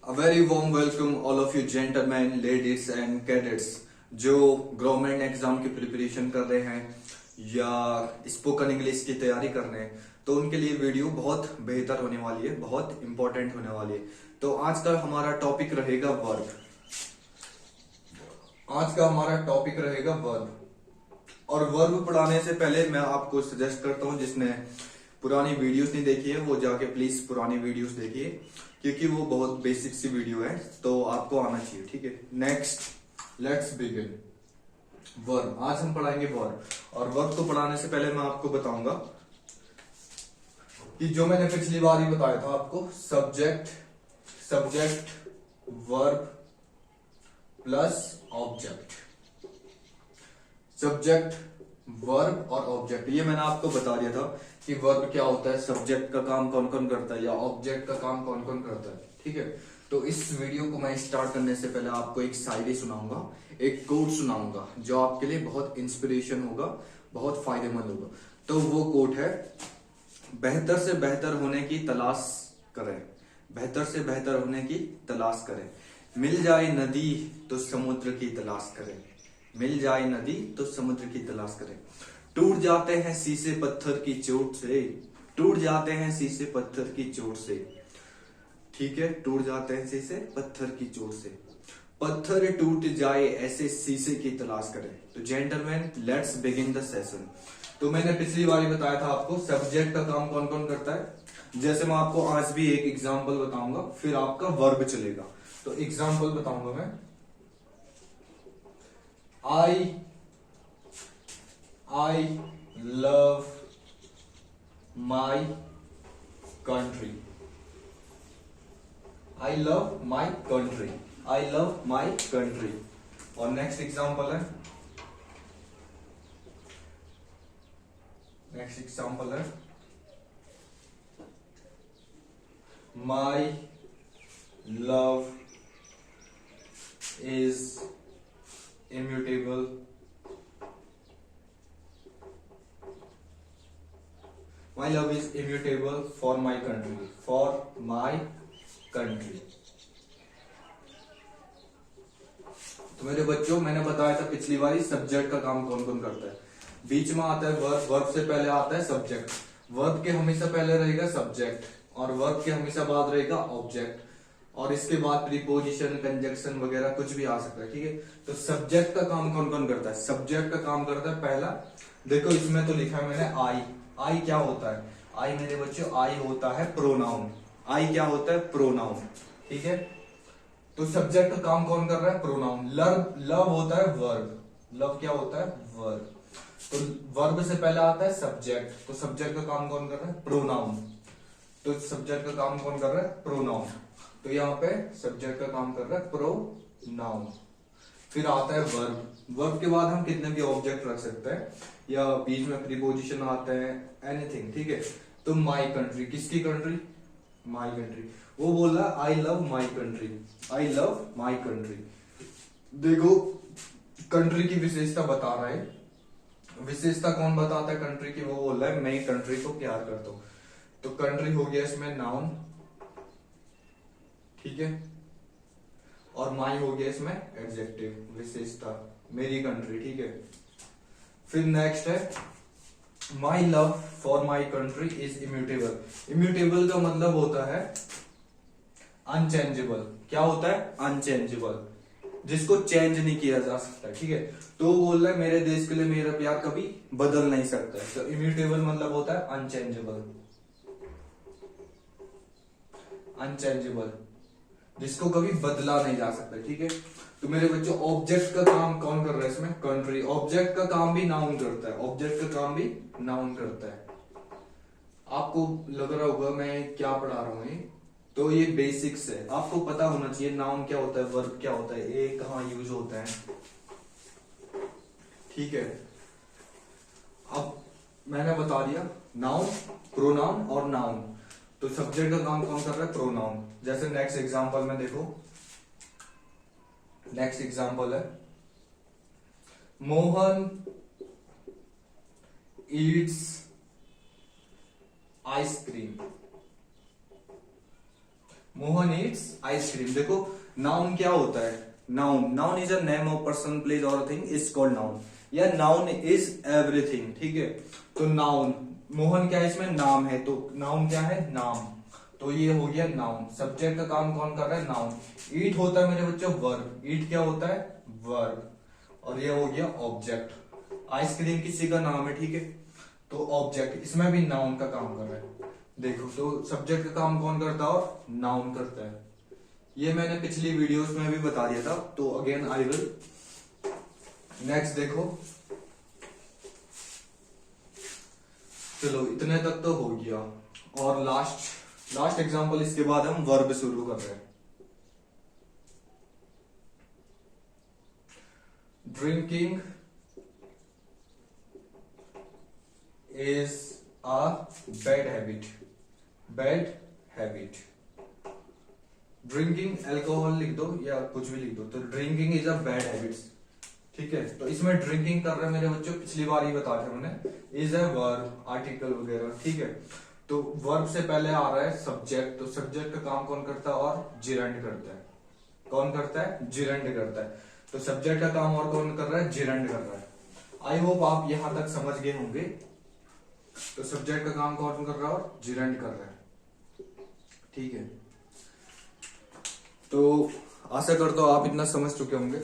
A very warm welcome all of you gentlemen, ladies and cadets जो government exam की preparation कर रहे हैं या स्पोकन इंग्लिश की तैयारी कर रहे हैं, तो उनके लिए वीडियो बहुत बेहतर होने वाली है, बहुत इंपॉर्टेंट होने वाली है। तो आज का हमारा टॉपिक रहेगा वर्ब। आज का हमारा टॉपिक रहेगा वर्ब। और वर्ब पढ़ाने से पहले मैं आपको सजेस्ट करता हूं, जिसने पुरानी वीडियोस नहीं देखी है वो जाके प्लीज पुरानी वीडियोस देखिए, क्योंकि वो बहुत बेसिक सी वीडियो है, तो आपको आना चाहिए। ठीक है, नेक्स्ट लेट्स बिगिन। वर्ब, आज हम पढ़ाएंगे वर्ब। और वर्ब को पढ़ाने से पहले मैं आपको बताऊंगा कि जो मैंने पिछली बार ही बताया था आपको, subject verb plus object. Subject verb और ऑब्जेक्ट, ये मैंने आपको बता दिया था कि वर्ब क्या होता है, सब्जेक्ट का काम कौन कौन करता है या ऑब्जेक्ट का काम कौन कौन करता है। ठीक है, तो इस वीडियो को मैं स्टार्ट करने से पहले आपको एक शायरी सुनाऊंगा, एक कोट सुनाऊंगा जो आपके लिए बहुत इंस्पिरेशन होगा, बहुत फायदेमंद होगा। तो वो कोट है, बेहतर से बेहतर होने की तलाश करें, बेहतर से बेहतर होने की तलाश करें, मिल जाए नदी तो समुद्र की तलाश करें, मिल जाए नदी तो समुद्र की तलाश करें। टूट जाते हैं शीशे पत्थर की चोट से, टूट जाते हैं शीशे पत्थर की चोट से। ठीक है, टूट जाते हैं शीशे पत्थर की चोट से, पत्थर टूट जाए ऐसे शीशे की तलाश करें। तो gentleman, let's begin the session. तो मैंने पिछली बार ही बताया था आपको सब्जेक्ट का काम कौन कौन करता है। जैसे मैं आपको आज भी एक एग्जाम्पल बताऊंगा, फिर आपका वर्ब चलेगा। तो एग्जाम्पल बताऊंगा मैं, I love my country. I love my country. I love my country. और नेक्स्ट एग्जाम्पल है, My love is immutable. My love is immutable for my country. For my country. तो मेरे बच्चों, मैंने बताया था पिछली बार सब्जेक्ट का काम कौन कौन करता है। बीच में आता है वर्ब, वर्ब से पहले आता है सब्जेक्ट, वर्ब के हमेशा पहले रहेगा सब्जेक्ट, और वर्ब के हमेशा बाद रहेगा ऑब्जेक्ट, और इसके बाद प्रीपोजिशन, कंजक्शन वगैरह कुछ भी आ सकता है। ठीक है, तो सब्जेक्ट का काम कौन कौन करता है। सब्जेक्ट का काम करता है पहला, देखो इसमें तो लिखा है मैंने आई। आई क्या होता है? आई मेरे बच्चों, आई होता है प्रोनाउन। आई क्या होता है? प्रोनाउन। ठीक है, तो सब्जेक्ट का काम कौन कर रहा है? प्रोनाउन। लव होता है वर्ब। लव क्या होता है? वर्ब। तो वर्ब से पहले आता है सब्जेक्ट, तो सब्जेक्ट का काम कौन कर रहा है? प्रोनाउन। तो सब्जेक्ट का काम कौन कर रहा है? प्रोनाउन। तो यहाँ पे सब्जेक्ट का काम कर रहा है प्रोनाउन। फिर आता है वर्ब। वर्ब के बाद हम कितने भी ऑब्जेक्ट रख सकते हैं, या बीच में प्रीपोजिशन आते हैं, एनीथिंग। ठीक है, तो माई कंट्री, किसकी कंट्री? My country. वो बोल रहा है I love my country, I love my country. देखो, कंट्री की विशेषता बता रहा है। विशेषता कौन बताता है कंट्री की? वो बोल रहा है मैं कंट्री को प्यार करता हूं। तो कंट्री हो गया इसमें नाउन, ठीक है, और माई हो गया इसमें एडजेक्टिव, विशेषता, मेरी कंट्री। ठीक है, फिर नेक्स्ट है, my love for my country is immutable. Immutable का मतलब होता है अनचेंजेबल। क्या होता है? अनचेंजेबल, जिसको चेंज नहीं किया जा सकता। ठीक है, तो वो बोल रहा है मेरे देश के लिए मेरा प्यार कभी बदल नहीं सकता। तो इम्यूटेबल मतलब होता है अनचेंजेबल, अनचेंजेबल, जिसको कभी बदला नहीं जा सकता। ठीक है, तो मेरे बच्चों, ऑब्जेक्ट का काम कौन कर रहा है इसमें? कंट्री। ऑब्जेक्ट का काम भी नाउन करता है, ऑब्जेक्ट का काम भी नाउन करता है। आपको लग रहा होगा मैं क्या पढ़ा रहा हूं, तो ये बेसिक्स है, आपको पता होना चाहिए नाउन क्या होता है, वर्ब क्या होता है, ये कहाँ यूज होता है। ठीक है, अब मैंने बता दिया नाउन, प्रोनाउन और नाउन। तो सब्जेक्ट का काम कौन कर रहा है? प्रोनाउन। जैसे नेक्स्ट एग्जांपल में देखो, नेक्स्ट एग्जांपल है, Mohan Yeats ice cream. Mohan Yeats ice cream. देखो नाउन क्या होता है, noun is a name of person place और थिंग इज कॉल्ड नाउन, या नाउन इज एवरीथिंग, ठीक है। तो नाउन, मोहन क्या है इसमें नाम है, तो नाउन क्या है नाम, तो ये हो गया नाउन। सब्जेक्ट का काम कौन कर रहा है, नाउन। ईट होता है मेरे बच्चों वर्ब, ईट क्या होता है वर्ब, और ये हो गया ऑब्जेक्ट। आइसक्रीम किसी का नाम है, ठीक है, तो ऑब्जेक्ट, इसमें भी नाउन का काम कर रहा है। देखो तो सब्जेक्ट का काम कौन करता है और नाउन करता है। ये मैंने पिछली वीडियोस में भी बता दिया था, तो अगेन आई विल। नेक्स्ट देखो, चलो इतने तक तो हो गया, और लास्ट एग्जांपल, इसके बाद हम वर्ब शुरू कर रहे हैं। Drinking is a bad habit. Drinking alcohol लिख दो या कुछ भी लिख दो, तो drinking is a bad habit, ठीक है। तो इसमें ड्रिंकिंग कर रहे हैं मेरे बच्चों, पिछली बार ही बता थे मैंने, इज ए वर्ब, आर्टिकल वगैरह, ठीक है। तो वर्ब से पहले आ रहा है सब्जेक्ट, तो सब्जेक्ट का काम कौन करता है और जिरंड करता है। कौन करता है, जिरंड करता है। तो सब्जेक्ट का काम और कौन कर रहा है, जिरंड कर रहा है। आई होप आप यहां तक समझ गए होंगे। तो सब्जेक्ट का काम कौन कर रहा है और जिरंड कर रहा है, ठीक है। तो आशा करता हूं आप इतना समझ चुके होंगे।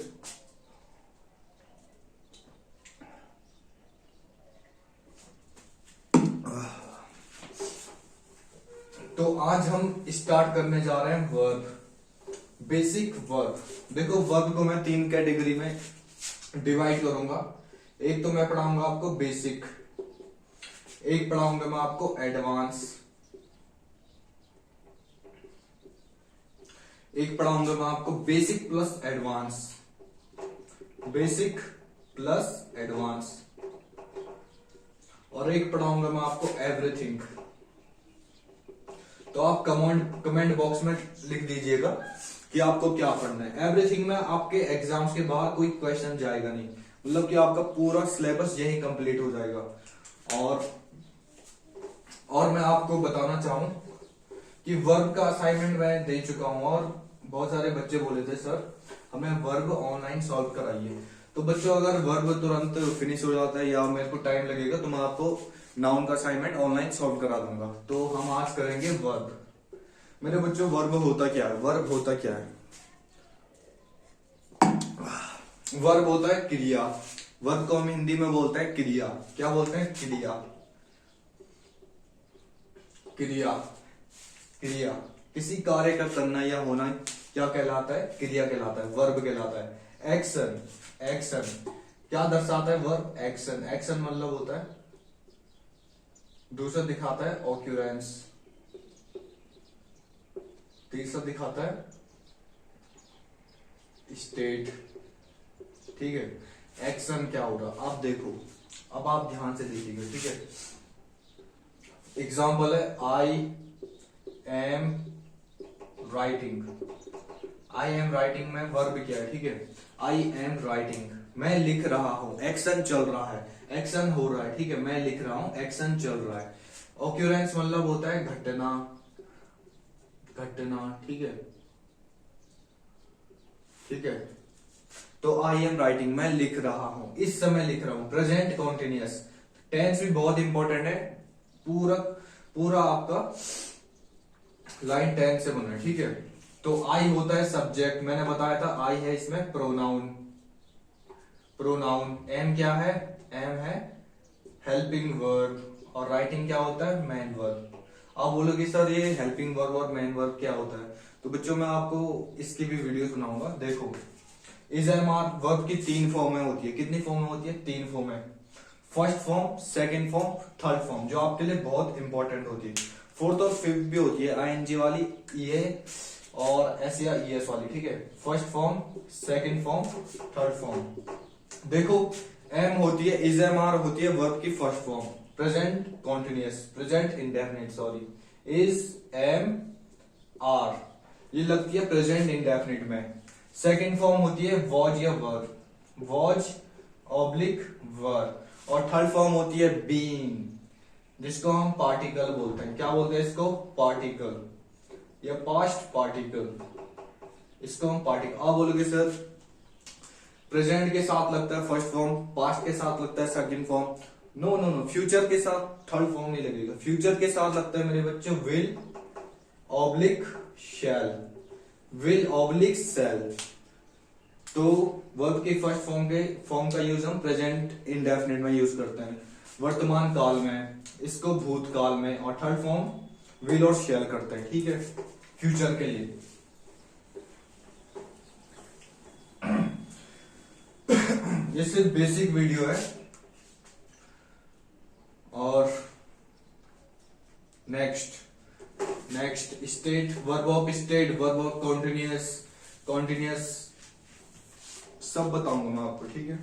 तो आज हम स्टार्ट करने जा रहे हैं वर्ब, बेसिक वर्ब। देखो वर्ब को मैं 3 कैटेगरी में डिवाइड करूंगा। एक तो मैं पढ़ाऊंगा आपको बेसिक, एक पढ़ाऊंगा मैं आपको एडवांस, एक पढ़ाऊंगा मैं आपको basic plus advance, basic plus advance, और एक पढ़ाऊंगा मैं आपको एवरीथिंग। तो आप कमेंट बॉक्स में लिख दीजिएगा कि आपको क्या पढ़ना है। एवरीथिंग में आपके एग्जाम्स के बाहर कोई क्वेश्चन जाएगा नहीं, मतलब कि आपका पूरा सिलेबस यही कंप्लीट हो जाएगा। और मैं आपको बताना चाहूं कि वर्ब का असाइनमेंट मैं दे चुका हूं, और बहुत सारे बच्चे बोले थे सर हमें वर्ब ऑनलाइन सॉल्व कराइए। तो बच्चों अगर वर्ब तुरंत फिनिश हो जाता है या मेरे को टाइम लगेगा तो मैं आपको नाउन का असाइनमेंट ऑनलाइन सॉल्व करा दूंगा। तो हम आज करेंगे वर्ब। मेरे बच्चों वर्ब होता क्या है, वर्ब होता क्या है, वर्ब होता है क्रिया। वर्ब को हम हिंदी में बोलते हैं क्रिया। क्या बोलते हैं, क्रिया, क्रिया, क्रिया। किसी कार्य का करना या होना क्या कहलाता है, क्रिया कहलाता है, वर्ब कहलाता है। एक्शन, एक्शन क्या दर्शाता है, वर्ब एक्शन। एक्शन मतलब होता है, दूसरा दिखाता है ऑक्यूरेंस, तीसरा दिखाता है स्टेट, ठीक है। एक्शन क्या होगा, आप देखो, अब आप ध्यान से देखिएगा, ठीक है। एग्जाम्पल है I am writing. I am writing में वर्ब क्या है, ठीक है। आई एम राइटिंग, मैं लिख रहा हूं, एक्शन चल रहा है, एक्शन हो रहा है, ठीक है। मैं लिख रहा हूं, एक्शन चल रहा है। ऑक्यूरेंस मतलब होता है घटना, घटना, ठीक है, ठीक है। तो आई एम राइटिंग, मैं लिख रहा हूं, इस समय लिख रहा हूं। प्रेजेंट कॉन्टिन्यूअस, टेंस भी बहुत इंपॉर्टेंट है, पूरा पूरा आपका लाइन टेंस से बना है, ठीक है। तो आई होता है सब्जेक्ट, मैंने बताया था आई है इसमें प्रोनाउन, प्रोनाउन। एम क्या है, एम है हेल्पिंग वर्ब, और राइटिंग क्या होता है, मेन वर्ब। आप बोलोगे सर ये हेल्पिंग वर्ब और मेन वर्ब क्या होता है, तो बच्चों मैं आपको इसकी भी वीडियो सुनाऊंगा। देखो इज एम आर वर्ब की 3 फॉर्में होती है। कितनी फॉर्में होती है, 3 फॉर्में। First form, second form, third form, जो आपके लिए बहुत इंपॉर्टेंट होती है। फोर्थ और फिफ्थ भी होती है, आईएनजी वाली, ये और एस या ईएस वाली, ठीक है। First form, second form, third form. देखो एम होती है, इज एम आर होती है वर्ब की first form, present continuous, present indefinite, sorry, is am are, ये लगती है प्रेजेंट इंडेफिनिट में। सेकंड फॉर्म होती है वॉज या वर, वॉज ऑब्लिक वर, और थर्ड फॉर्म होती है बीइंग, जिसको हम पार्टिकल बोलते हैं। क्या बोलते हैं इसको, पार्टिकल, या पास्ट पार्टिकल, इसको हम पार्टिकल। आप बोलोगे सर प्रेजेंट के साथ लगता है फर्स्ट फॉर्म, पास्ट के साथ लगता है second form. No no no, future के साथ थर्ड फॉर्म नहीं लगेगा। फ्यूचर के साथ लगता है मेरे बच्चों will oblique shall, will oblique shall. तो वर्ब के फर्स्ट फॉर्म का यूज हम प्रेजेंट इंडेफिनिट में यूज करते हैं, वर्तमान काल में, इसको भूतकाल में, और थर्ड फॉर्म विल और शैल करते हैं, ठीक है, फ्यूचर के लिए। ये सिर्फ बेसिक वीडियो है। और next state, verb of state, verb of continuous सब बताऊंगा मैं आपको, ठीक है।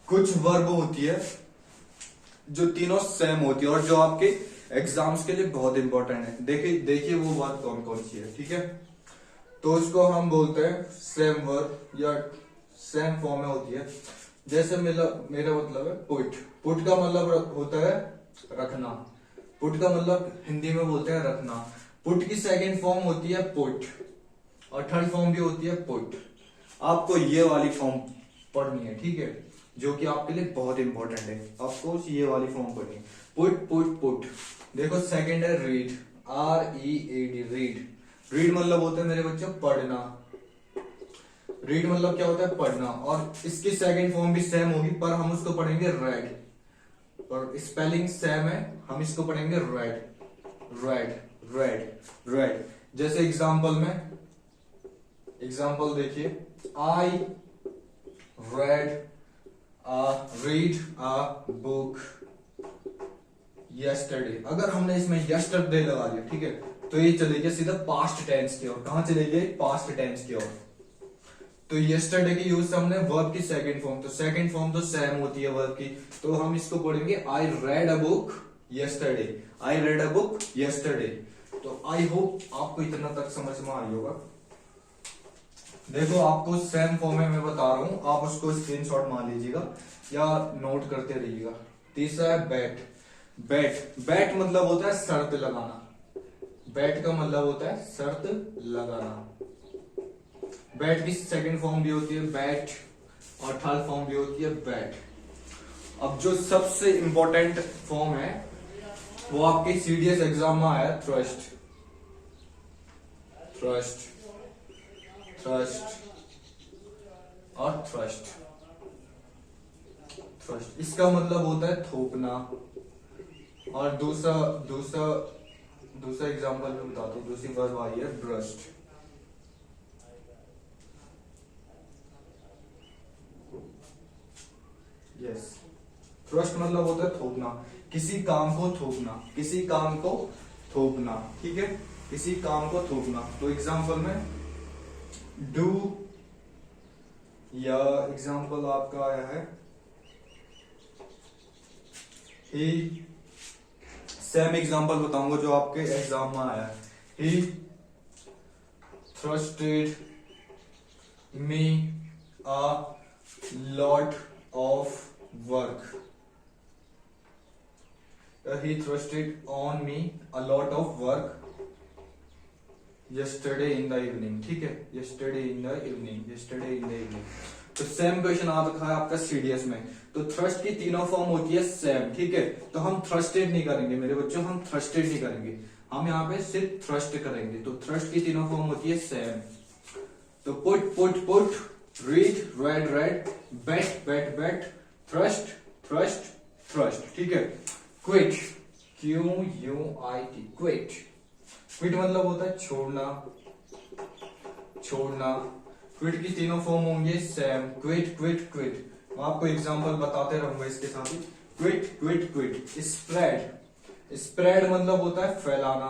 कुछ वर्ब होती है जो तीनों सेम होती है और जो आपके एग्जाम्स के लिए बहुत इंपॉर्टेंट है। देखिए वो वर्ब कौन कौन सी है, ठीक है। तो उसको हम बोलते हैं सेम वर्ब या सेम फॉर्म में होती है। जैसे मेरा मतलब है पुट। पुट का मतलब होता है रखना। पुट का मतलब हिंदी में बोलते हैं रखना। पुट की सेकंड फॉर्म होती है पुट और थर्ड फॉर्म भी होती है पुट। आपको ये वाली फॉर्म पढ़नी है, ठीक है, जो कि आपके लिए बहुत इंपॉर्टेंट है। आपको ये वाली फॉर्म पढ़नी है, पुट पुट पुट। देखो सेकंड है रीड, READ, रीड। रीड मतलब होता है मेरे बच्चों पढ़ना। रीड मतलब क्या होता है पढ़ना, और इसकी सेकंड फॉर्म भी सेम होगी पर हम उसको पढ़ेंगे रेड, और स्पेलिंग सेम है, हम इसको पढ़ेंगे रेड रेड रेड रेड। जैसे एग्जाम्पल देखिए, I read a book yesterday। अगर हमने इसमें yesterday लगा दिया, ठीक है, तो ये चलेगा सीधा पास्ट टेंस की ओर। कहां चलेगी? पास्ट टेंस की ओर। तो yesterday की यूज हमने वर्ब की सेकंड फॉर्म, तो सेकंड फॉर्म तो सेम होती है वर्ब की, तो हम इसको पढ़ेंगे I read a book yesterday। I read a book yesterday। तो आई होप आपको इतना तक समझ में आई होगा। देखो आपको सेम फॉर्म में मैं बता रहा हूं, आप उसको स्क्रीनशॉट मार लीजिएगा या नोट करते रहिएगा। तीसरा है बैट। बैट मतलब होता है शर्त लगाना। बैट का मतलब होता है शर्त लगाना। बैट की सेकंड फॉर्म भी होती है बैट और थर्ड फॉर्म भी होती है बैट। अब जो सबसे इंपॉर्टेंट फॉर्म है वो आपके CDS एग्जाम में आया, थ्रस्ट। और थ्रस्ट। इसका मतलब होता है थोपना। और दूसरा एग्जांपल में बताता हूं, दूसरी वर्ब आई है ब्रस्ट। यस, थ्रस्ट मतलब होता है थोपना, किसी काम को थोपना, ठीक है, किसी काम को थोपना। तो एग्जांपल में डू, या एग्जांपल आपका आया है ही। सेम एग्जांपल बताऊंगा जो आपके एग्जाम में आया है। He thrusted me a lot of work. He thrusted on me a lot of work yesterday in the evening। ठीक है, yesterday in the evening। तो सेम क्वेश्चन आ रखा है आपका CDS में। तो थ्रस्ट की तीनों फॉर्म होती है सेम, ठीक है। तो हम थ्रस्टेड नहीं करेंगे मेरे बच्चों, हम थ्रस्टेड नहीं करेंगे, हम यहाँ पे सिर्फ थ्रस्ट करेंगे। तो थ्रस्ट की तीनों फॉर्म होती है सेम। तो put, read, red, bat, thrust, ठीक है। क्विट, QUIT, क्विट मतलब होता है छोड़ना। क्विट की तीनों फॉर्म होंगे सेम, क्विट। मैं आपको एग्जांपल बताते रहूंगा इसके साथ ही। क्विट। स्प्रेड मतलब होता है फैलाना।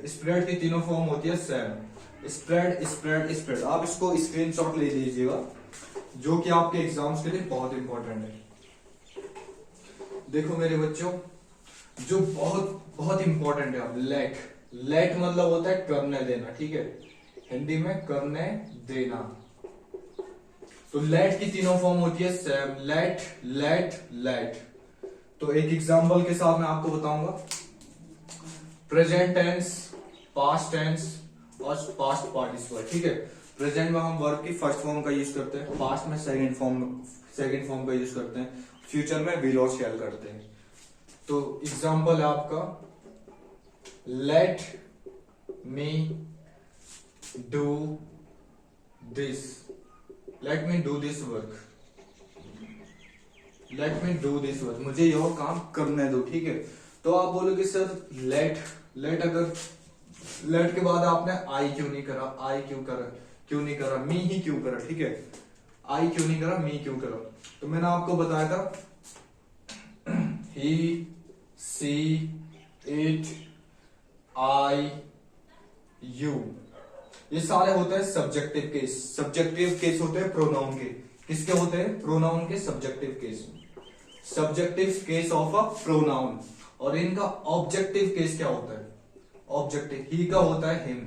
स्प्रेड की तीनों फॉर्म होती है सेम, स्प्रेड। आप इसको स्क्रीनशॉट ले लीजिएगा, जो कि आपके एग्जाम्स के लिए बहुत इंपॉर्टेंट है। देखो मेरे बच्चों, जो बहुत इंपॉर्टेंट है, अब लेट मतलब होता है करने देना, ठीक है, हिंदी में करने देना। तो लेट की तीनों फॉर्म होती है सेम, लेट लेट लेट। तो एक एग्जांपल के साथ मैं आपको बताऊंगा। प्रेजेंट टेंस, पास्ट टेंस और पास्ट पार्टिसिपल। ठीक है, प्रेजेंट में हम वर्ब की फर्स्ट फॉर्म का यूज करते हैं, पास्ट में सेकंड फॉर्म का यूज करते हैं, फ्यूचर में विल और शैल करते हैं। तो एग्जांपल है आपका let me do this, let me do this work, let me do this work, मुझे यह काम करने दो। ठीक है, तो आप बोलोगे सर लेट अगर लेट के बाद आपने आई क्यों नहीं करा, आई क्यों नहीं करा, मी ही क्यों करा। ठीक है, आई क्यों नहीं करा, मी क्यों करा। तो मैंने आपको बताया था ही, सी, इट, आई, यू, ये सारे होते हैं सब्जेक्टिव केस। सब्जेक्टिव केस होते हैं प्रोनाउन के। किसके होते हैं? प्रोनाउन के subjective case, subjective case of a pronoun. और इनका ऑब्जेक्टिव केस क्या होता है? ऑब्जेक्टिव ही का होता है him,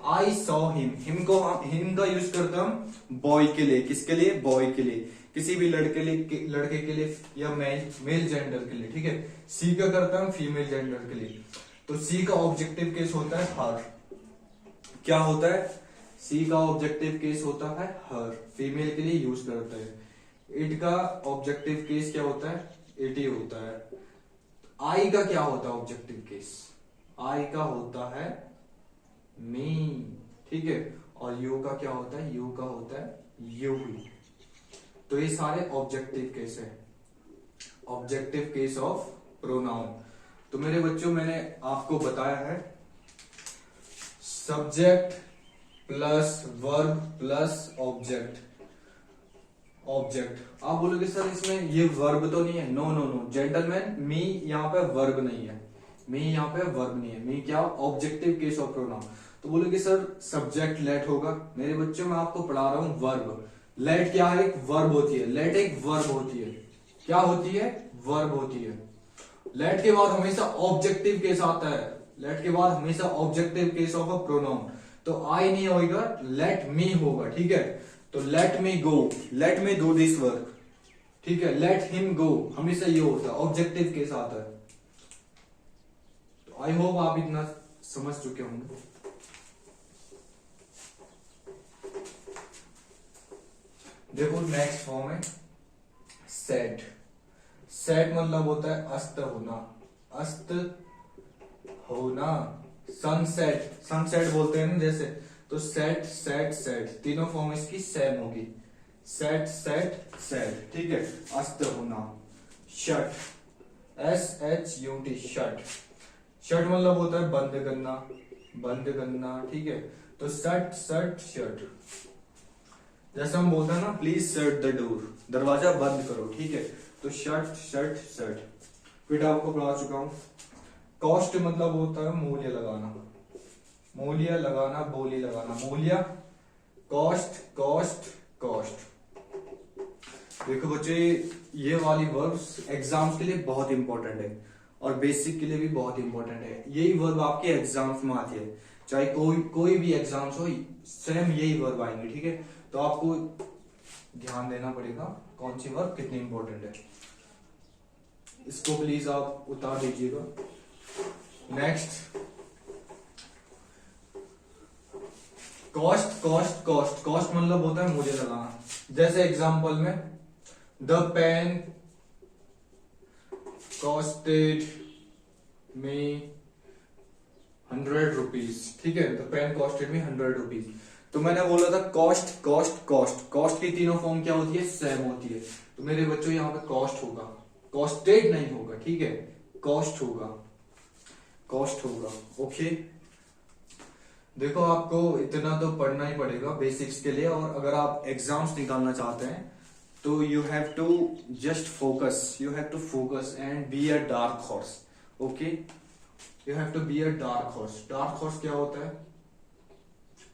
I saw him. Him का यूज करते हैं हम बॉय के लिए। किसके लिए? बॉय के लिए, किसी भी लड़के के लिए या मेल जेंडर के लिए। ठीक है, सी का करते हैं हम फीमेल जेंडर के लिए। तो सी का ऑब्जेक्टिव केस होता है हर। क्या होता है? सी का ऑब्जेक्टिव केस होता है हर, फीमेल के लिए यूज करते हैं। इट का ऑब्जेक्टिव केस क्या होता है? इट ही होता है। आई का क्या होता है ऑब्जेक्टिव केस? आई का होता है मी। ठीक है, और यू का क्या होता है? यू का होता है यू ही। तो ये सारे ऑब्जेक्टिव केस है, ऑब्जेक्टिव केस ऑफ प्रोनाउन। तो मेरे बच्चों, मैंने आपको बताया है subject plus verb plus object. आप बोलोगे सर इसमें ये वर्ब तो नहीं है। नो नो नो जेंटलमैन, मी यहाँ पे वर्ब नहीं है, मी यहाँ पे वर्ब नहीं है। मी क्या? Objective case of pronoun. तो बोलोगे सर सब्जेक्ट लेट होगा। मेरे बच्चों, मैं आपको पढ़ा रहा हूं वर्ब। लेट क्या है? एक वर्ब होती है। लेट एक वर्ब होती है। क्या होती है? वर्ब होती है। लेट के बाद हमेशा ऑब्जेक्टिव केस आता है। लेट के बाद हमेशा objective case of a pronoun. तो आई नहीं होगा, लेट मी होगा। ठीक है, तो let me go, let me do this work. ठीक है, लेट हिम गो, हमेशा ये होता है, ऑब्जेक्टिव केस आता है। तो आई होप आप इतना समझ चुके होंगे। देखो नेक्स्ट फॉर्म है सेट। सेट मतलब होता है अस्त होना, अस्त होना। सनसेट, सनसेट बोलते हैं ना जैसे, तो सेट सेट सेट, तीनों फॉर्म इसकी सेम होगी। Set set set. ठीक है, अस्त होना। Shut, SHUT, shut. शट मतलब होता है बंद करना, बंद करना। ठीक है, तो सट सट शट। जैसे हम बोलते हैं ना, प्लीज शट द डोर, दरवाजा बंद करो। ठीक है, तो शट शट शट। फिर आपको पढ़ा चुका हूं। कॉस्ट मतलब होता है मूल्य लगाना, मूल्य लगाना, बोली लगाना, मूल्य। Cost cost cost. देखो बच्चे, ये वाली वर्ब्स एग्जाम्स के लिए बहुत इंपॉर्टेंट है और बेसिक के लिए भी बहुत इंपॉर्टेंट है। यही वर्ब आपके एग्जाम्स में आती है, चाहे कोई भी एग्जाम्स हो, सेम यही वर्ब आएंगे। ठीक है, तो आपको ध्यान देना पड़ेगा कौन सी वर्ब कितनी इंपॉर्टेंट है। इसको प्लीज आप उतार दीजिएगा। Next, cost cost cost. Cost मतलब होता है मूल्य लगाना। जैसे एग्जांपल में, the pen costed me 100 rupees. ठीक है, the pen costed me 100 rupees. तो मैंने बोला था कॉस्ट कॉस्ट कॉस्ट। कॉस्ट की तीनों फॉर्म क्या होती है? सेम होती है। तो मेरे बच्चों यहाँ पे कॉस्ट होगा, कॉस्टेड नहीं होगा। ठीक है, कॉस्ट होगा, कॉस्ट होगा। ओके, देखो आपको इतना तो पढ़ना ही पड़ेगा बेसिक्स के लिए। और अगर आप एग्जाम्स निकालना चाहते हैं तो you have to just focus, you have to focus and be a dark horse. Okay, you have to be a dark horse. Dark horse क्या होता है?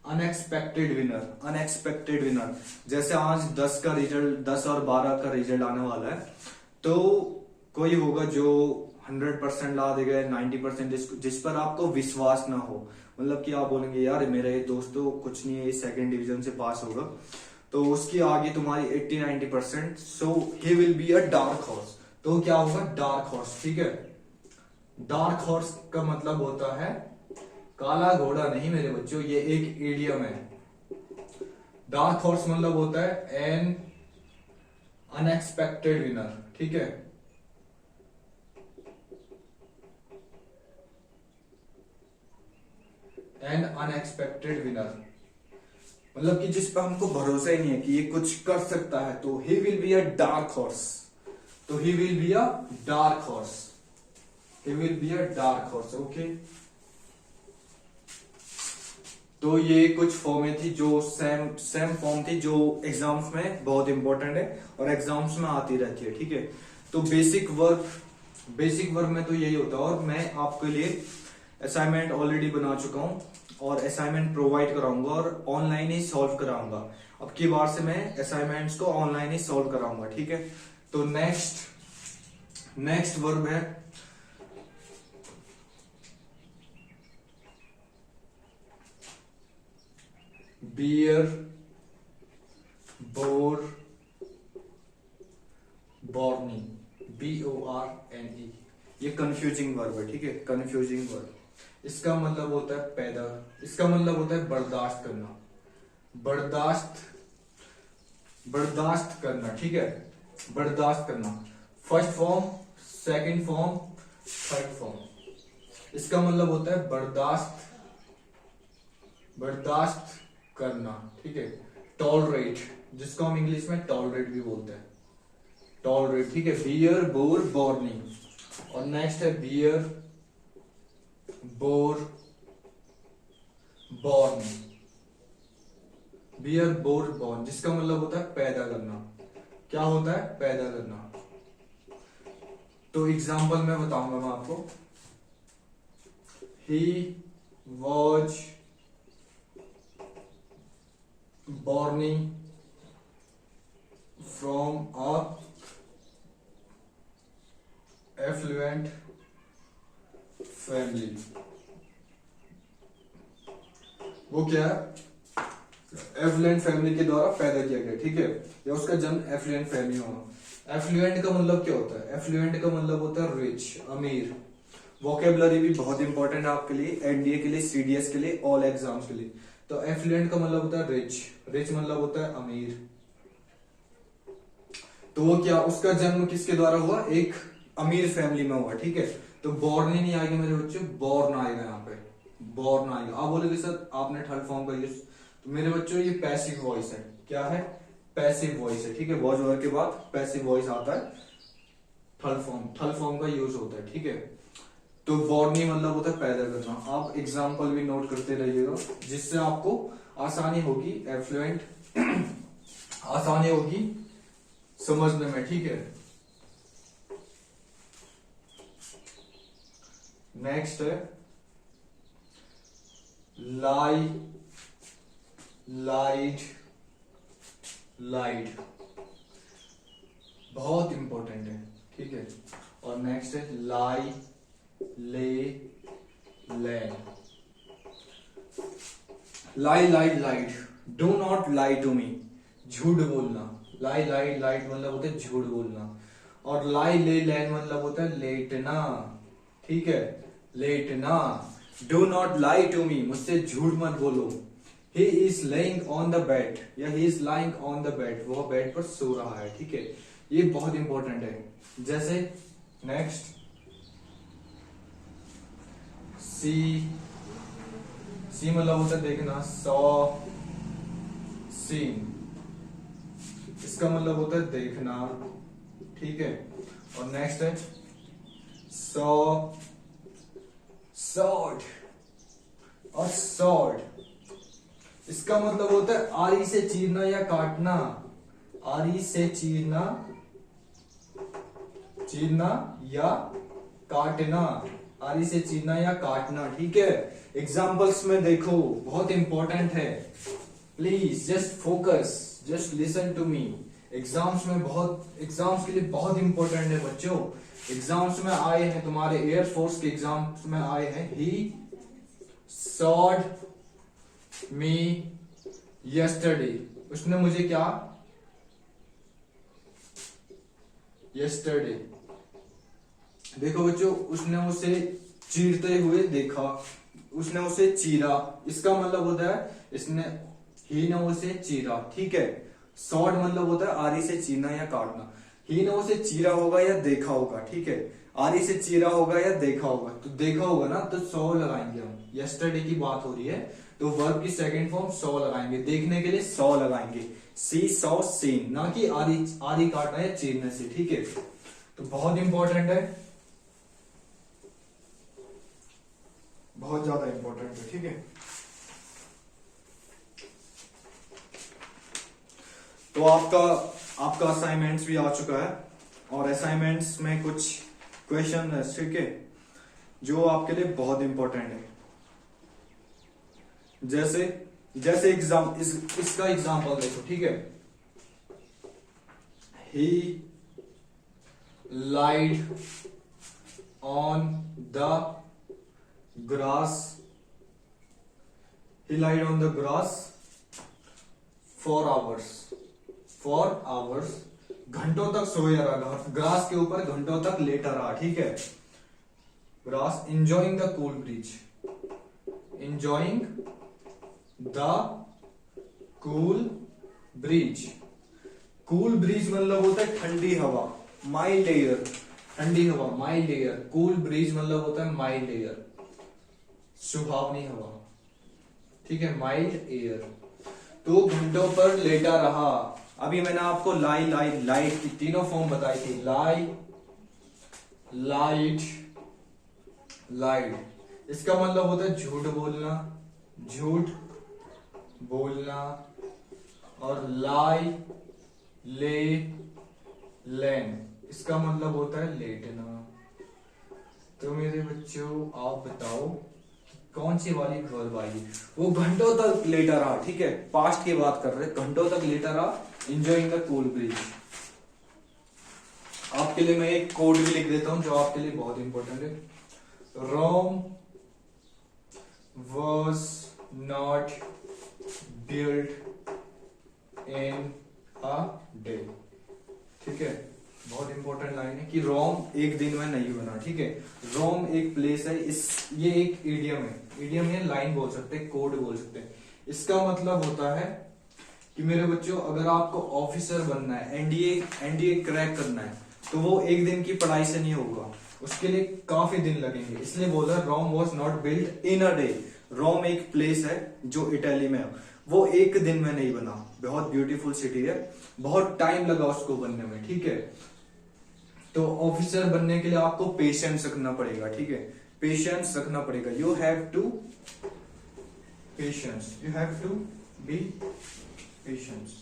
Unexpected winner, unexpected winner. जैसे आज 10 का रिजल्ट, 10 और 12 का रिजल्ट आने वाला है, तो कोई होगा जो 100% ला देगा, 90% जिस पर आपको विश्वास ना हो। मतलब कि आप बोलेंगे यार मेरा ये दोस्त तो कुछ नहीं है, सेकंड डिवीजन से पास होगा। तो उसकी आगे तुम्हारी 80-90%, so he will be a dark horse. तो क्या होगा, डार्क हॉर्स, ठीक है। डार्क हॉर्स का मतलब होता है काला घोड़ा नहीं मेरे बच्चों, ये एक इडियम है। डार्क हॉर्स मतलब होता है एन अनएक्सपेक्टेड विनर, ठीक है। एन अनएक्सपेक्टेड विनर मतलब कि जिस पर हमको भरोसा ही नहीं है कि ये कुछ कर सकता है, तो he will be a dark horse. तो he will be a dark horse, he will be a dark horse, okay. तो ये कुछ फॉर्में थी जो सेम फॉर्म थी जो एग्जाम्स में बहुत इंपॉर्टेंट है और एग्जाम्स में आती रहती है, ठीक है। तो बेसिक वर्क में तो यही होता है। और मैं आपके लिए असाइनमेंट ऑलरेडी बना चुका हूं और असाइनमेंट प्रोवाइड कराऊंगा और ऑनलाइन ही सॉल्व कराऊंगा। अब की बार से मैं असाइनमेंट्स को ऑनलाइन ही सॉल्व कराऊंगा, ठीक है। तो नेक्स्ट वर्ब है बियर, बोर, बॉर्नी, BORNE। ये कंफ्यूजिंग वर्ब है, ठीक है, कंफ्यूजिंग वर्ब। इसका मतलब होता है पैदा, इसका मतलब होता है बर्दाश्त करना, बर्दाश्त करना, ठीक है, बर्दाश्त करना। First form, second form, third form. इसका मतलब होता है बर्दाश्त करना, ठीक है। टॉलरेट, जिसको हम इंग्लिश में टॉलरेट भी बोलते हैं, टॉलरेट, ठीक है। Bear, bore, borne. और नेक्स्ट है bear, bore, borne. Bear, bore, borne, जिसका मतलब होता है पैदा करना। क्या होता है, पैदा करना। तो एग्जाम्पल में बताऊंगा मैं आपको। He was burning from a effluent family. वो क्या है, एफ्लुएंट फैमिली के द्वारा पैदा किया गया, ठीक है, या उसका जन्म एफ्लुएंट फैमिली में होना। एफ्लुएंट का मतलब क्या होता है, एफ्लुएंट का मतलब होता है रिच, अमीर। वोकेबलरी भी बहुत इंपॉर्टेंट है आपके लिए, एनडीए के लिए, सीडीएस के लिए, ऑल एग्जाम्स के लिए। तो एफ्लुएंट का मतलब होता है रिच, रिच मतलब होता है अमीर। तो वो क्या, उसका जन्म किसके द्वारा हुआ, एक अमीर फैमिली में हुआ, ठीक है। तो बॉर्न ही नहीं आएगा मेरे बच्चों, बॉर्न आएगा यहाँ पे, बॉर्न आएगा। आप बोलोगे सर आपने थर्ड फॉर्म का यूज, तो मेरे बच्चों ये पैसिव वॉइस है। क्या है, पैसिव वॉइस है, ठीक है। वॉज वर्ड के बाद पैसिव वॉइस आता है, थर्ड फॉर्म का यूज होता है, ठीक है। तो बॉर्नी मतलब होता है पैदा करना। आप एग्जाम्पल भी नोट करते रहिएगा जिससे आपको आसानी होगी, एफ्लुएंट आसानी होगी समझने में, ठीक है। नेक्स्ट है लाई, लाइट, लाइट, बहुत इंपॉर्टेंट है, ठीक है। और नेक्स्ट है lie, lay, land. Lie, light, light, do not lie to me, झूठ बोलना। लाई, लाइट, लाइट मतलब होता है झूठ बोलना। और लाई, ले, लैंड मतलब होता है लेटना, ठीक है, लेटना। Do not lie to me, मुझसे झूठ मत बोलो। He is laying on the bed, या he is lying on the bed, वो बेड पर सो रहा है, ठीक है। ये बहुत इंपॉर्टेंट है। जैसे नेक्स्ट सी, सी मतलब होता है देखना, सॉ, सीन, इसका मतलब होता है देखना, ठीक है। और नेक्स्ट है सॉ, सॉड और सॉड, इसका मतलब होता है आरी से चीरना या काटना, आरी से चीरना, चीरना या काटना, आरी से चीरना या काटना, ठीक है। एग्जाम्पल्स में देखो, बहुत इंपॉर्टेंट है, please just focus, just listen to me. Exams में एग्जाम्स के लिए बहुत इंपॉर्टेंट है बच्चों। एग्जाम्स में आए हैं, तुम्हारे एयरफोर्स के एग्जाम्स में आए हैं, ही सॉड मी यस्टरडे, उसने मुझे क्या, यस्टरडे, देखो बच्चों, उसने उसे चीरते हुए देखा, उसने उसे चीरा, इसका मतलब होता है इसने, ही ने उसे चीरा, ठीक है। सॉर्ट मतलब होता है आरी से चीरना या काटना। ही ने उसे चीरा होगा या देखा होगा, ठीक है। आरी से चीरा होगा या देखा होगा, तो देखा होगा ना तो सॉ लगाएंगे हम, यस्टरडे की बात हो रही है तो वर्ब की सेकंड फॉर्म सॉ लगाएंगे, देखने के लिए सॉ लगाएंगे, सी सॉ सीन, ना कि आरी आरी काटना या चीरने से, ठीक है। तो बहुत इंपॉर्टेंट है, बहुत ज्यादा इंपॉर्टेंट है, ठीक है। तो आपका असाइनमेंट्स भी आ चुका है, और असाइनमेंट्स में कुछ क्वेश्चन है, ठीक है, जो आपके लिए बहुत इंपॉर्टेंट है। जैसे जैसे इसका एग्जांपल देखो, ठीक है। He lied on the grass, he lied on the grass for hours, घंटों तक सोया रहा, ग्रास के ऊपर घंटों तक लेटा रहा, ठीक है। Grass, enjoying the cool breeze, enjoying the cool breeze, cool bridge मतलब होता है ठंडी हवा, माइल्ड एयर, ठंडी हवा माइल्ड एयर, कूल ब्रीज मतलब होता है माइल्ड एयर, सुहावनी हवा, ठीक है, माइल्ड एयर। तो घंटों पर लेटा रहा। अभी मैंने आपको लाई लाई लाइट की तीनों फॉर्म बताई थी, लाई, लाइट, लाइट, इसका मतलब होता है झूठ बोलना, झूठ बोलना, और लाई, ले, लैन, इसका मतलब होता है लेटना। तो मेरे बच्चों आप बताओ कौन सी वाली वर्ब आएगी। वो घंटों तक लेटा रहा, ठीक है, पास्ट की बात कर रहे, घंटों तक लेटा रहा, एंजॉयिंग द कूल ब्रीज। आपके लिए मैं एक कोड भी लिख देता हूं जो आपके लिए बहुत इंपॉर्टेंट है। Rome was not built in a day, ठीक है, बहुत इंपॉर्टेंट लाइन है कि रोम एक दिन में नहीं बना, ठीक है। रोम एक प्लेस है, ये एक इडियम है, इडियम या लाइन बोल सकते हैं, कोड बोल सकते हैं। इसका मतलब होता है कि मेरे बच्चों अगर आपको ऑफिसर बनना है, एनडीए क्रैक करना है, तो वो एक दिन की पढ़ाई से नहीं होगा, उसके लिए काफी दिन लगेंगे। इसलिए बोला Rome was not built in a day. Rome एक प्लेस है जो इटली में है, वो एक दिन में नहीं बना, बहुत ब्यूटीफुल सिटी है, बहुत टाइम लगा उसको बनने में, ठीक है। तो ऑफिसर बनने के लिए आपको पेशेंस रखना पड़ेगा, ठीक है, पेशेंस रखना पड़ेगा। You have to patience, you have to be patience,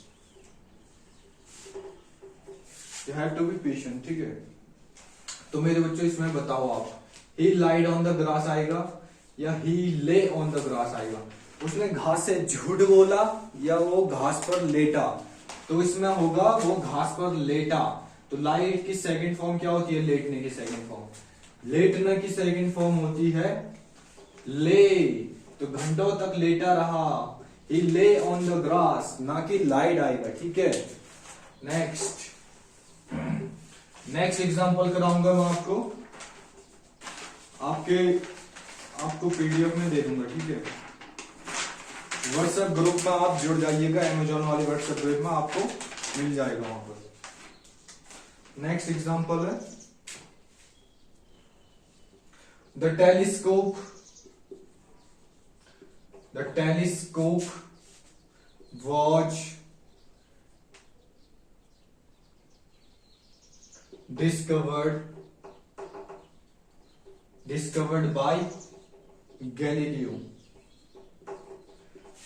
you have to be patient, ठीक है। तो मेरे बच्चों इसमें बताओ आप, he lied on the grass आएगा या ही ले ऑन द ग्रास आएगा। उसने घास से झूठ बोला या वो घास पर लेटा, तो इसमें होगा वो घास पर लेटा। तो लाइट की सेकंड फॉर्म क्या होती है, लेटने की सेकंड फॉर्म, लेटने की सेकंड फॉर्म होती है ले। तो घंटों तक लेटा रहा, ही ले ऑन द ग्रास, ना कि लाइड आएगा, ठीक है। नेक्स्ट एग्जांपल कराऊंगा मैं आपको पीडीएफ में दे दूंगा, ठीक है। व्हाट्सएप ग्रुप में आप जुड़ जाइएगा, अमेजोन वाले व्हाट्सएप ग्रुप में आपको मिल जाएगा वहां पर। नेक्स्ट एग्जांपल है the telescope was discovered by Galileo.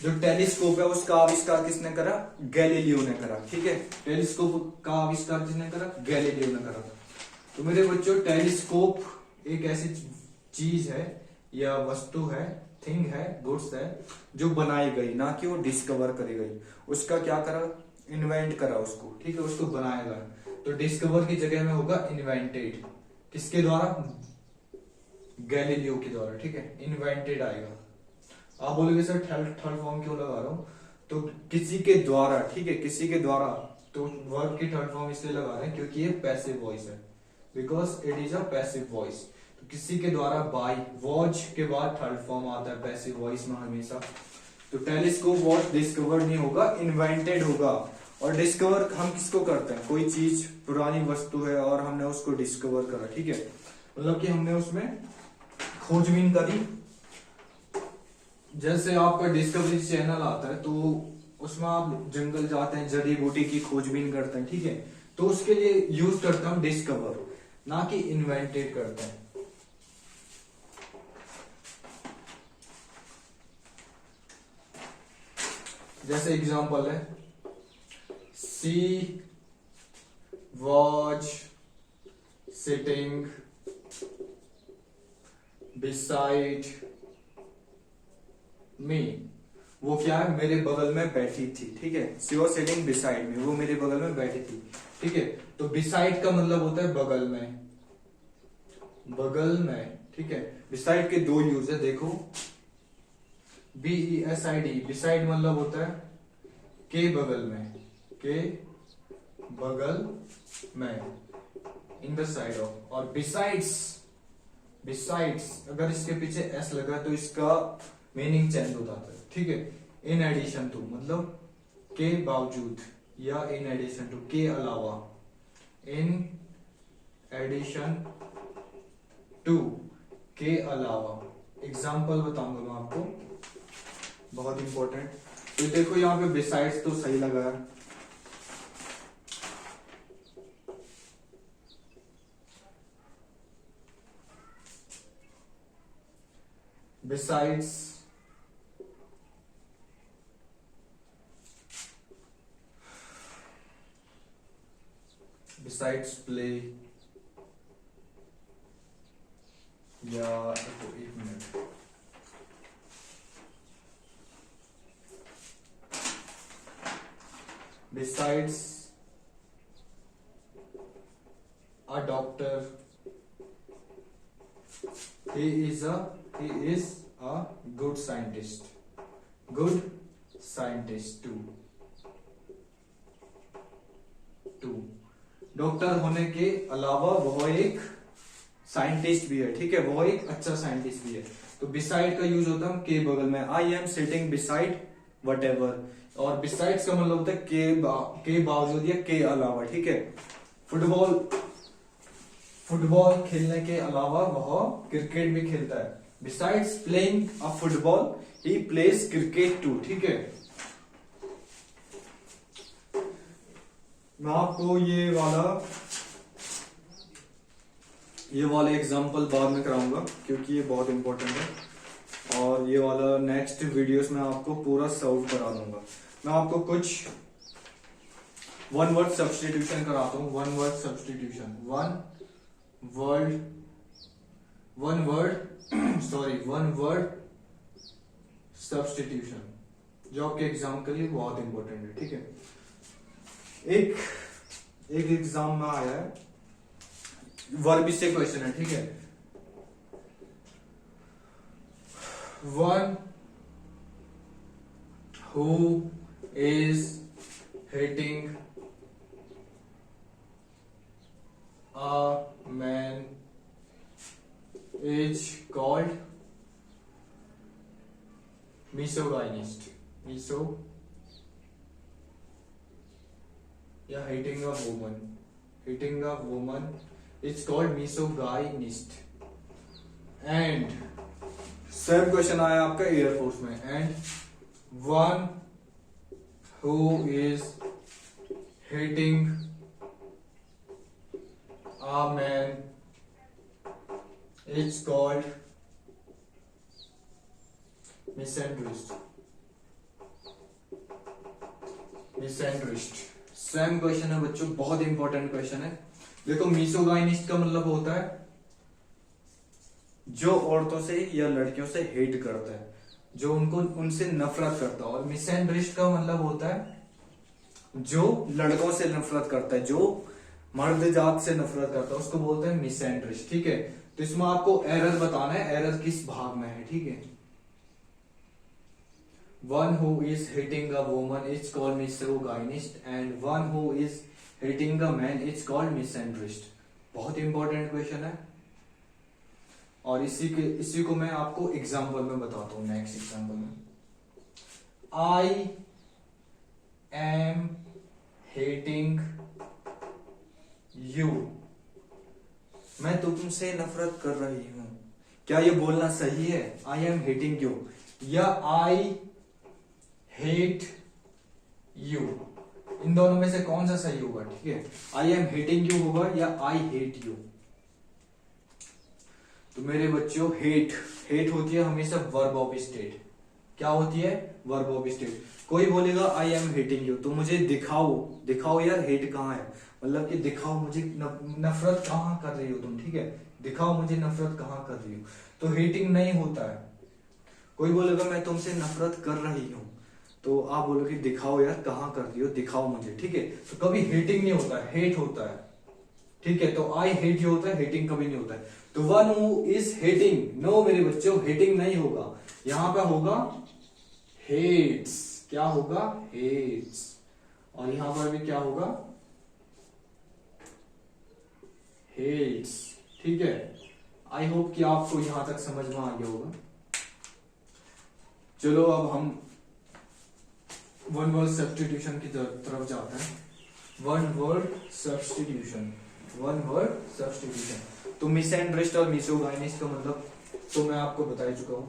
जो टेलीस्कोप है उसका आविष्कार किसने करा, गैलीलियो ने करा, ठीक है। टेलीस्कोप का आविष्कार किसने करा, गैलीलियो ने करा। तो मेरे बच्चों टेलीस्कोप एक ऐसी चीज है या वस्तु है, थिंग है, गुड्स है, जो बनाई गई, ना कि वो डिस्कवर करी गई। उसका क्या करा, इन्वेंट करा उसको, ठीक है, उसको बनाया गया। तो डिस्कवर की जगह में होगा इन्वेंटेड, किसके द्वारा, गैलीलियो के द्वारा, ठीक है, इन्वेंटेड आएगा। आप बोलोगे सर थर्ड फॉर्म क्यों लगा रहा हूं, तो किसी के द्वारा, ठीक है, किसी के द्वारा, तो वर्ब की थर्ड फॉर्म इसलिए लगा रहे हैं क्योंकि ये पैसिव वॉइस है, because it is a passive voice. तो किसी के द्वारा, बाय, वॉच के बाद थर्ड फॉर्म आता है पैसिव वॉइस में हमेशा। तो टेलीस्कोप वॉच डिस्कवर नहीं होगा, इन्वेंटेड होगा। और डिस्कवर हम किसको करते हैं, कोई चीज पुरानी वस्तु है और हमने उसको डिस्कवर करा, ठीक है, मतलब कि हमने उसमें खोजबीन करी। जैसे आपका डिस्कवरी चैनल आता है तो उसमें आप जंगल जाते हैं, जड़ी बूटी की खोजबीन करते हैं, ठीक है, तो उसके लिए यूज करते हैं हम डिस्कवर, ना कि इन्वेंटेड करते हैं। जैसे एग्जांपल है, सी वॉच सिटिंग बिसाइड मी, वो क्या है, मेरे बगल में बैठी थी, ठीक है, सी वॉज सिटिंग बिसाइड मी, वो मेरे बगल में बैठी थी, ठीक है। तो बिसाइड का मतलब होता है बगल में, बगल में, ठीक है। बिसाइड के दो यूज है, देखो, BESID, बिसाइड मतलब होता है के बगल में, के बगल में, इन द साइड ऑफ। और बिसाइड्स, बिसाइड्स अगर इसके पीछे एस लगा तो इसका मीनिंग चेंज हो जाता है, ठीक है। इन एडिशन टू मतलब के बावजूद, या इन एडिशन टू के अलावा, इन एडिशन टू के अलावा। एग्जाम्पल बताऊंगा मैं आपको, बहुत इंपॉर्टेंट। तो देखो यहाँ पे बिसाइड्स तो सही लगा है, बिसाइड्स बिसाइड्स प्ले, या एक minute, besides a doctor, he is a good scientist, good scientist too। Doctor होने के अलावा वह एक साइंटिस्ट भी है, ठीक है, वह एक अच्छा साइंटिस्ट भी है। तो बिसाइड का यूज होता है के बगल में, I am sitting beside what ever. और बिसाइड्स का मतलब होता है के बावजूद या के अलावा, ठीक है। फुटबॉल खेलने के अलावा वह क्रिकेट भी खेलता है। Besides playing a football he plays cricket too, ठीक है। मैं आपको ये वाला एग्जांपल बाद में कराऊंगा क्योंकि ये बहुत इंपॉर्टेंट है, और ये वाला नेक्स्ट वीडियोस में आपको पूरा सॉल्व करा दूंगा। मैं आपको कुछ वन वर्ड सब्स्टिट्यूशन कराता हूँ, one word substitution, one word substitution, जो आपके एग्जाम के लिए बहुत इंपॉर्टेंट है, ठीक है। एक एग्जाम में आया है, वर्ब से क्वेश्चन है, ठीक है। One who is hitting a man is called misogynist, या hitting a woman is called misogynist। And same question आया आपका एयरफोर्स में, and one who is hitting a man is called misandrist। Same question है बच्चों, बहुत important question है। देखो, misogynist का मतलब होता है जो औरतों से या लड़कियों से हेट करता है, जो उनसे नफरत करता है। और मिसैंड्रिस्ट का मतलब होता है जो लड़कों से नफरत करता है, जो मर्द जात से नफरत करता है, उसको बोलते हैं मिसैंड्रिस्ट, ठीक है। तो इसमें आपको एरर बताना है, एरर किस भाग में है, ठीक है। One who is hitting a woman is called misogynist and one who is hitting a man is called misandrist. बहुत इंपॉर्टेंट क्वेश्चन है और इसी को मैं आपको एग्जांपल में बताता हूं। नेक्स्ट एग्जांपल में, आई एम हेटिंग यू, मैं तो तुमसे नफरत कर रही हूं। क्या ये बोलना सही है? आई एम हेटिंग यू या आई हेट यू, इन दोनों में से कौन सा सही होगा? ठीक है, आई एम हेटिंग यू होगा या आई हेट यू। तो मेरे बच्चों, हेट होती है हमेशा वर्ब ऑफ स्टेट। क्या होती है? Verb of state. कोई बोलेगा आई एम हेटिंग यू, तो मुझे दिखाओ यार हेट कहाँ है, मतलब कि दिखाओ मुझे नफरत कहाँ कर रही हो तुम। ठीक है, दिखाओ मुझे नफरत कहाँ कर रही हो, तो हेटिंग नहीं होता है। कोई बोलेगा मैं तुमसे नफरत कर रही हूं, तो आप बोलोगे दिखाओ यार कहाँ कर रही हो, दिखाओ मुझे। ठीक है, तो कभी हेटिंग नहीं होता है, हेट होता है। ठीक है, तो आई हेट यू होता है, हेटिंग कभी नहीं होता है। तो one who is hating, no मेरे बच्चों, हेटिंग नहीं होगा, यहां पर होगा हेट्स। क्या होगा? हेट्स। और यहां पर भी क्या होगा? हेट्स। ठीक है, आई होप कि आपको यहां तक समझ में आ गया होगा। चलो अब हम वन वर्ड सब्स्टिट्यूशन की तरफ जाते हैं। One word substitution. तो मिसएंड्रिस्ट और मिसोगाइनिस्ट का मतलब तो मैं आपको बता चुका हूं।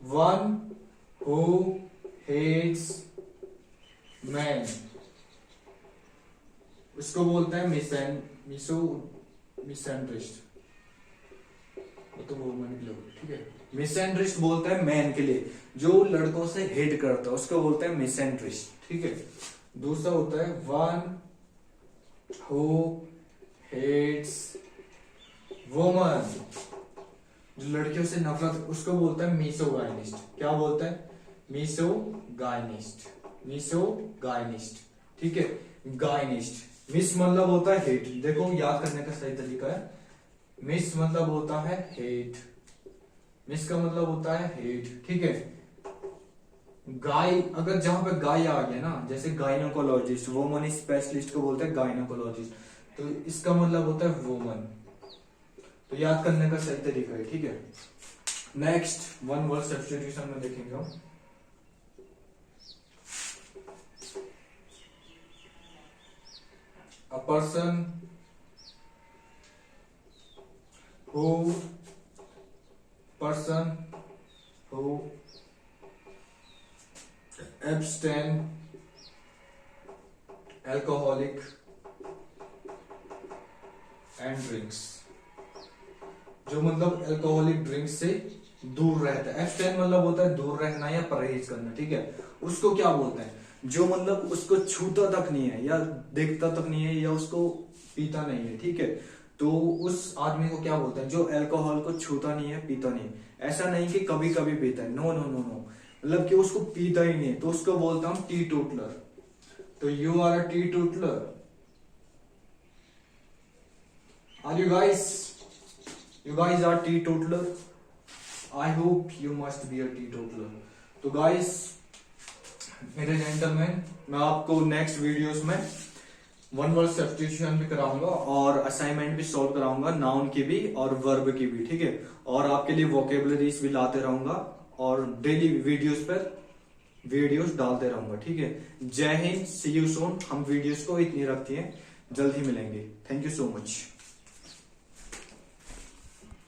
वन हु हेट्स मैन, उसको बोलते हैं मिसएंड्रिस्ट, तो वुमन के लोग। ठीक है, मिसएंड्रिस्ट बोलते हैं मैन के लिए, जो लड़कों से हेट करता है उसको बोलते हैं मिसएंड्रिस्ट। ठीक है, दूसरा होता है वन हु हेट्स वुमन, जो लड़कियों से नफरत, उसको बोलते हैं मिसोगाइनिस्ट। क्या बोलते हैं? मिसोगाइनिस्ट। ठीक है, गाइनिस्ट, मिस मतलब होता है हेट। देखो याद करने का सही तरीका है, मिस मतलब होता है हेट, मिस का मतलब होता है हेट। ठीक है, गाय, अगर जहां पे गाय आ गया ना, जैसे गायनोकोलॉजिस्ट, वुमन स्पेशलिस्ट को बोलते हैं गायनोकोलॉजिस्ट, तो इसका मतलब होता है वुमन। तो याद करने का सही तरीका है। ठीक है, नेक्स्ट वन वर्ड सब्स्टिट्यूशन में देखेंगे हम। A person who abstain alcoholic and drinks, जो मतलब अल्कोहलिक ड्रिंक्स से दूर रहता है। एब्सटेन मतलब होता है दूर रहना या परहेज करना। ठीक है, उसको क्या बोलते हैं? जो मतलब उसको छूता तक नहीं है या देखता तक नहीं है या उसको पीता नहीं है। ठीक है, तो उस आदमी को क्या बोलते हैं? जो अल्कोहल को छूता नहीं है, पीता नहीं है। ऐसा नहीं कि कभी कभी पीता है, नो नो नो नो, मतलब कि उसको पीता ही नहीं है, तो उसको बोलता हूं टी टोटलर। तो you are a teetotaller. Are you guys? You guys are teetotaler? I hope you must be a teetotaler. तो guys, मेरे जेंटलमैन, मैं आपको नेक्स्ट वीडियोस में वन वर्ड सब्स्टिट्यूशन भी कराऊंगा और असाइनमेंट भी सॉल्व कराऊंगा, नाउन की भी और वर्ब की भी। ठीक है, और आपके लिए वोकेबलरीज भी लाते रहूंगा और डेली वीडियोस पर वीडियोस डालते रहूंगा। ठीक है, जय हिंद, सी यू सून। हम वीडियोस को इतनी रखती हैं, जल्द ही मिलेंगे। Thank you so much.